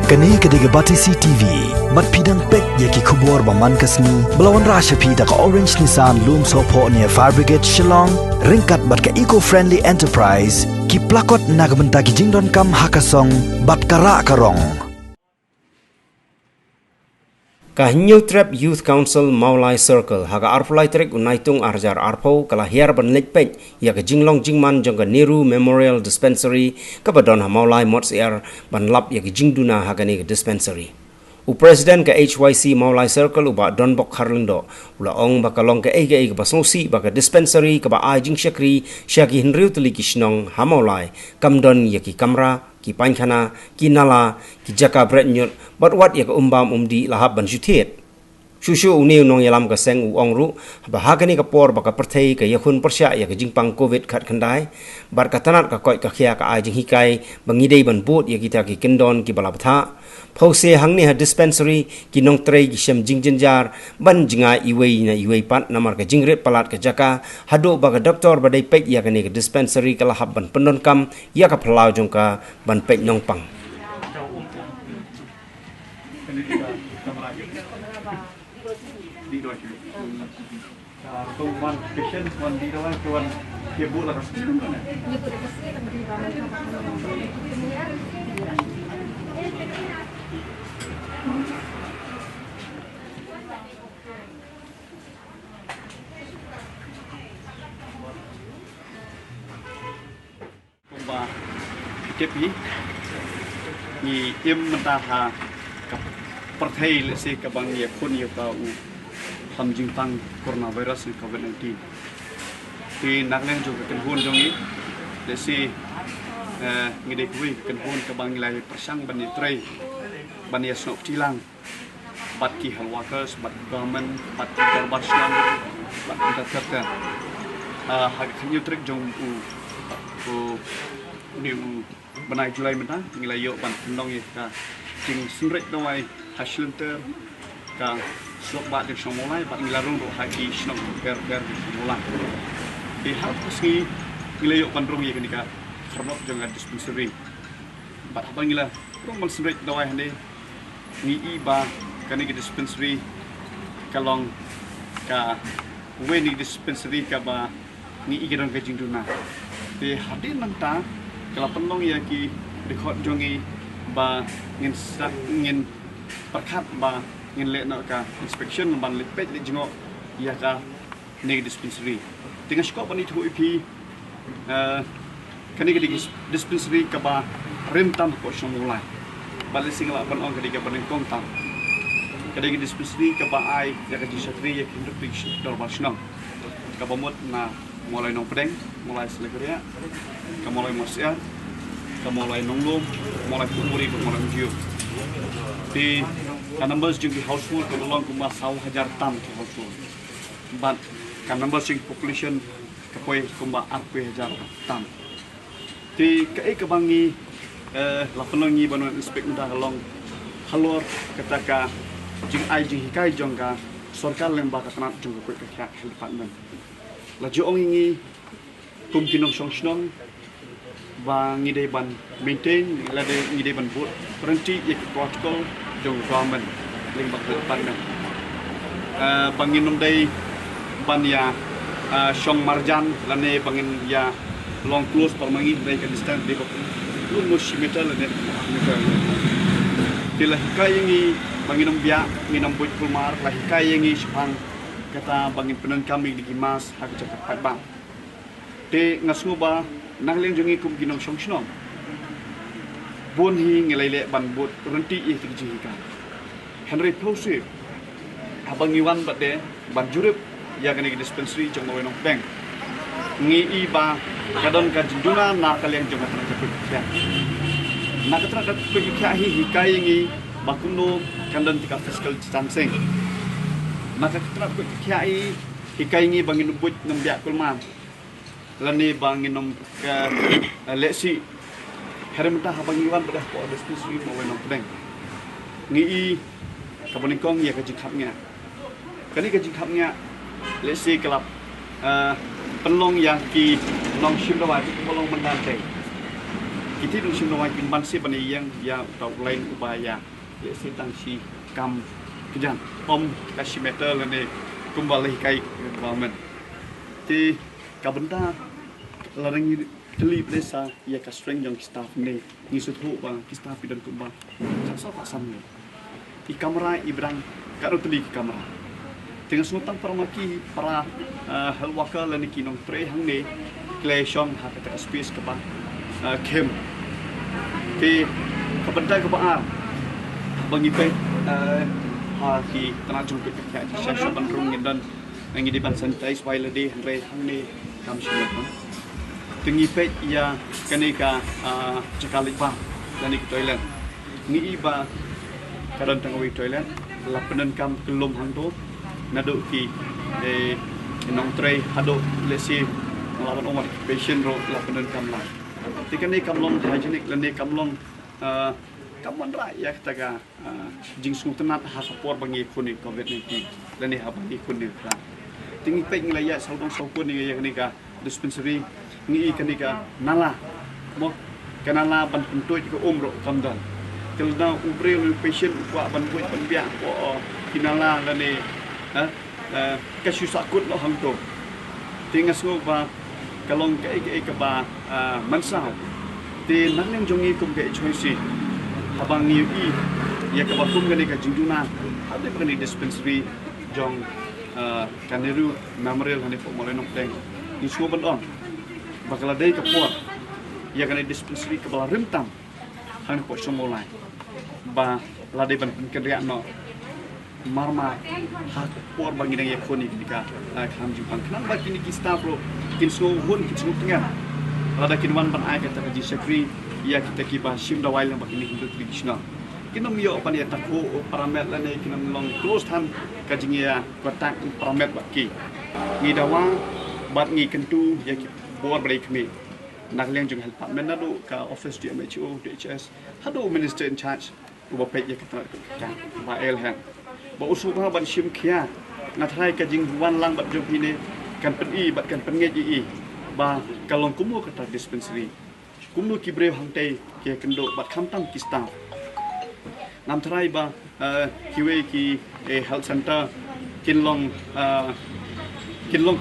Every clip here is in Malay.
Kani kediga Batisi TV, mat pidang pek yaki kubur baman kasni, belawan rasha pida ka Orange Nissan Loom Sopo near Fire Brigade Shillong, ringkat bat ka eco-friendly enterprise, ki plakot nagbenta ki jingdon kam hakasong, bat kara karong. Kahinyo Trap Youth Council Maulai Circle haga arpulai trek unaitung arjar arpo kala hiar ban lekpej ya ke jinglong jingman jong ke Nehru Memorial Dispensary ke badon ha Maulai Mots Air ban lap ya ke jingduna haga ni ke dispensary. Presiden ke HYC Maulai Circle uba Donbok Harlindo ula ong bakalong ke ege basosi baka dispensary ke ba ai jing syakri syaki hinriu tuli kishnong ha Maulai kamdon ya ki kamra ki pankhana ki nala ki jaka bret nyut bat wat ya ka umbam umdi lahab ban jutet shushu uni nong yalam ka seng u ongru ba hagani ka por ba ka perthei ka yakhun persya ya ka jingpang covid khat khandai bar ka tanat ka koi ka khia ka ai jing hikai bangidei ban bot ya kita ki kendon ki balaptha phause hangni ha dispensary ki nong trei ki shem jingjinjar ban jinga iwei na iwei pat namar ka jingret palat ka jaka hado ba ka doktor ba dei pek ya ka ni ka dispensary ka lahab ban pendon kam ya ka phalau jong ka ban pek nong pang One patient, one leader, one ibu lah. Kumba kepi ni im mentaha perthai lesi kabang ye kun ye tau ham jingpang coronavirus COVID-19 thì nắc lên cho cái hôn trong ý để si người đây quý cái hôn các bạn lại persang ban tray ban ya snop tilang bat ki health workers bat government bat darbar syam bat kita terka hak new trick jong u ni banai Julai mena ngilai yo ban nong ye ka jing sunrek dawai hasilter ka sok bat dik somolai bat ngilarung ro haki snop ber mulai di hal kusni ngilai yo ban rong ye kenika kharnop jong dispensary bat abang ngila rong ban sunrek dawai hande ni iba kani dispensary kalong ka weni dispensary ka ba ni igedon ka jingduna di hadin nanta kala penong ya ki record jongi ba ngin perkat ba ngin le na ka inspection ban le pet le jingo ya ka ni dispensary dengan skop ni thu ipi kani dispensary ka ba rentam ko somulai balik singla ban ong kadi ka ban kongtam kadi dispensary ka ba ai ya ka jisatri ya kindrik darbar snang ka ba mot na mulai nong pedeng mulai selegeria ka mulai masya ka mulai nonglom mulai kumuri ka mulai jiu di ka numbers jing household ka long kuma 1,000 tam ki household but ka numbers jing population ka poi kuma 8,000 tam di ka ka bangi la penongi banu inspect nda long halor kataka jing ai jing hikai jongka sarkar lemba ka tanat jong ko ka department la jong ingi kum kinong song và nghi đây ban maintain là đây nghi đây ban buat berhenti ya protocol jong government ling bak depan bangin nom day ban ya song marjan lane bangin ya long close permangi day ka distance day bak lu musimeter lane tila hikai ngi bangin nom bia ngi nom buat kulmar la hikai ngi sepang kata bangin penan kami di Gimas hak cakap padbang te ngasnguba nang leng jongi kum ginong song snom bon hi ngelai le ban bot renti i ti jika Henry Plose abang iwan bade ban jurip ya kani dispensary jong mo nong bank ngi i ba kadon ka jinduna na kaleng jong ka kapit ya na katra ka ku ikya hi hikai ngi bakuno kandan tika fiscal distancing maka katra ku ikya hi hikai ngi bangin but nang biak kulman lani bangin nom ka lesi heremta habang iwan bedah ko dispensary mo wenong pedeng ngi kabonikong ya ka jikapnya kani ka jikapnya lesi kelap penlong yang ki long shim dawa pelong mendante kita dulu semua kin bansi bani yang ya tau lain upaya ya setang si kam kejan kasih metal ni kembali kai government ti kabenta larang keli desa ya ka strength yang staff ni ngisut hu ba staff dan kumba sa pasam ni di kamera ibrang karo teli kamera dengan semutang permaki para halwaka lani kinong pre hang ni kleshong ha ka space ka ba kem ti kabenta ka ba bagi pe ha ki tanah jumpa ka sa bandrung dan ngi di ban santai swile de re hang ni kam shima tengi pe ya kanika cakalik ba dan ke toilet ni iba kadang tengah toilet lapenan kam kelum hang tu nado ki nong tray hado lesi lawan omar patient ro lapenan kam lai tikan ni kam long hygienic lan ni kam long kaman ra ya kataga jing sung tenat ha support bangi kuni covid-19 lan ni ha bangi kuni ka tingi pe ngi ya saudong saupun ni ya kanika dispensary ni kanika nala mo kanala ban puntoi ko umro kamdan kelna ubre patient kwa ban buat ban bia ko kinala lani kasu sakut lo hangto tingas ngo ba kalong ke ba mansao ti nang jongi kum ke choisi abang ni ya ka ba kum kanika jinduna ade ba ni dispensary jong Kaniru memorial hani po molenok teng ni semua ban bakal ada kepot ya kan dispensary kepala rentam hang po somolai ba lade ban kendriak no marma ha por bangi dang yakoni ketika kham jipang kan ba kini ki staff ro kin so hun kin so tengah lada kin wan ban ai kata di sekri ya kita ki ba sim da wail ba kini hindu traditional kinom yo pan ya takho paramet lane kinom long close time kajingia kotak paramet ba ki ngi dawa bat ngi kentu ya ki buat break me nak liang jung help menado ka office di MHO DHS hado minister in charge uba pek ya kata ka ba elhan ba usu ba ban sim khia na thai ka jing wan lang bat jom hine kan pen i bat kan pen nge ba kalong kumu kata dispensary kumu ki breu hang tai ke kendo bat kham tam ki staff nam thai ba kiwe ki health center kinlong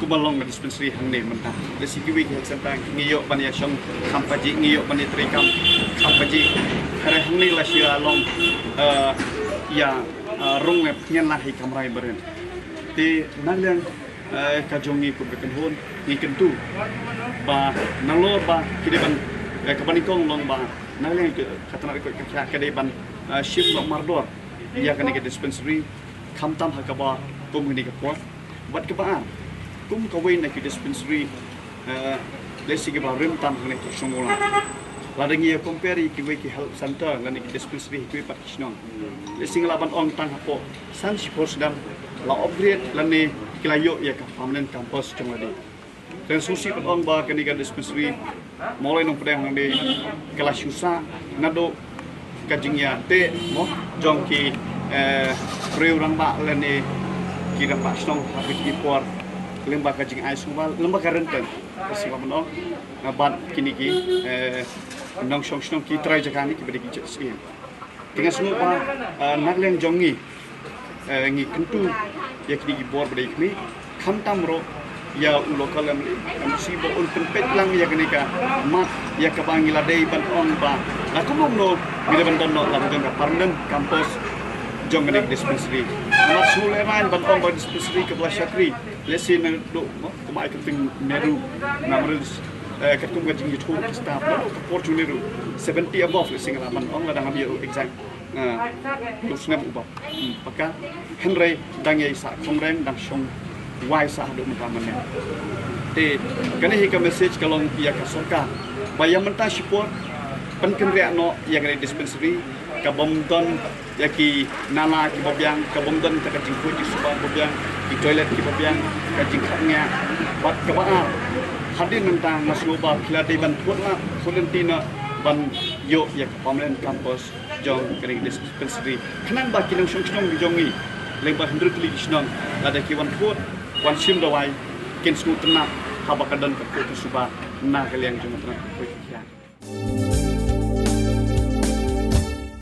kubalong dispensary hang ne mentah resi kiwi health center ngiyo ban ya shong khampaji ngiyo ban ya trikam khampaji hare hang ne la sia long ya rong ne pnyan la hi kamrai beren ti nalang ka jongi ku beken hon ni kentu ba nalo ba kideban kabanikong long ba nalang katana ko ka kadeban ship long mardor ya kan ke dispensary khamtam hakaba komuni ke pot bat ke ba kum kawin na ki dispensary lesi ke ba rentam ne to songola ladang ia compare ki we ki health center lan ki dispensary ki practitioner lesi ngalaban ong tang hapo san si posdam la upgrade lan ne kilayo ya ka permanent campus chongadi dan susi ong ba kan ki dispensary mulai nong pedang de kelas susah nado kajingya te mo jongki reurang ba lan ne ki ra pa snong ha ki por lembaga jing ai suwal lembaga renten siwa menong nabat kini ki nong shong ki try jakani ki bedi ki skin dengan semua pa nagleng jongi ngi kentu ya kini ki bor bedi ki kham tamro ya lokal am si bo un pet lang ya kini ka mat ya ka bangila dei ban on ba aku mau no bila ban don no la ka permanent campus jong ngene dispensary amat sule main ban on ba dispensary ke Blasakri lesin do kumai keting meru namrul katum gajing itu staff no opportunity 70 above lesing la ban on la dang biu exact tu snap ubah paka henry dang ye sa kongreng dang shong wai sa do mutaman te kane hi ka message kalong ya ka sorka bayam menta support penkendria no ya ngene dispensary ka bomdon ya ki nala ki bobyang ka bomdon ka jing ko ji subang bobyang di toilet ki bobyang ka jing khapnya bat ka ba hadin nentang nasloba kila de ban thotla volunteer ban yo ya permanent campus jong kering dispensary khanan ba kinong shong di jongi leba 100 li snong ada ki wan thot wan sim dawai ken snu tena haba kadan ka ko suba na kalian jong tena